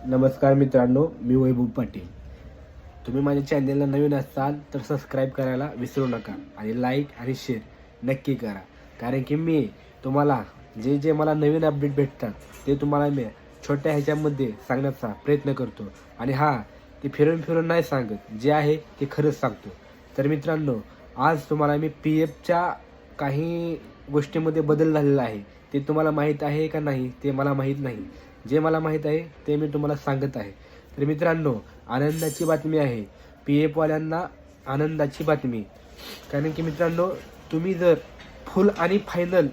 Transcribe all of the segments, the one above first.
नमस्कार मित्रांनो, मी वैभव पाटील. तुम्ही माझ्या चॅनलला नवीन असाल तर सबस्क्राईब करायला विसरू नका आणि लाईक आणि शेअर नक्की करा. कारण की मी तुम्हाला जे मला नवीन अपडेट भेटतात ते तुम्हाला मी छोट्या ह्याच्यामध्ये सांगण्याचा प्रयत्न करतो. आणि ते फिरून नाही सांगत, जे आहे ते खरंच सांगतो. तर मित्रांनो, आज तुम्हाला मी पी एफच्या काही गोष्टीमध्ये बदल झालेला आहे. ते तुम्हाला माहीत आहे का नाही ते मला माहीत नाही. जे मला माहीत आहे ते मी तुम्हाला सांगत आहे. तर मित्रांनो, आनंदाची बातमी आहे. पी एफवाल्यांना आनंदाची बातमी. कारण की मित्रांनो, तुम्ही जर फुल आणि फायनल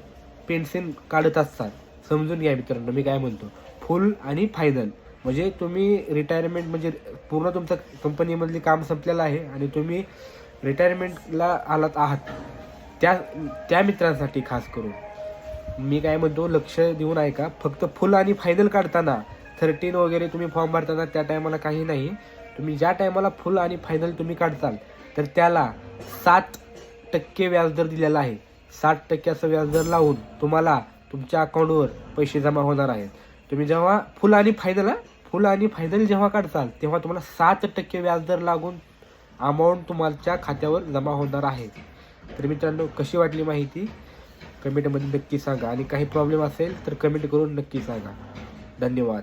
पेन्शन काढत असाल, समजून घ्या मित्रांनो मी काय म्हणतो. फुल आणि फायनल म्हणजे तुम्ही रिटायरमेंट म्हणजे पूर्ण तुमचं कंपनीमधली काम संपलेलं आहे आणि तुम्ही रिटायरमेंटला आहात. त्या मित्रांसाठी खास करून मी काय म्हणतो, लक्ष देऊन ऐका. फक्त फुल आणि फायनल काढताना 13 वगैरे तुम्ही फॉर्म भरताना त्या टायमाला काही नाही. तुम्ही ज्या टायमाला फुल आणि फायनल तुम्ही काढताल तर त्याला 7% व्याजदर दिलेला आहे. 7% असं व्याजदर लावून तुम्हाला तुमच्या अकाउंटवर पैसे जमा होणार आहेत. तुम्ही जेव्हा फुल आणि फायनल जेव्हा काढताल तेव्हा तुम्हाला 7% व्याजदर लागून अमाऊंट तुमच्या खात्यावर जमा होणार आहे. तर मित्रांनो, कशी वाटली माहिती कमेंटमध्ये नक्की सांगा आणि काही प्रॉब्लेम असेल तर कमेंट करून नक्की सांगा. धन्यवाद.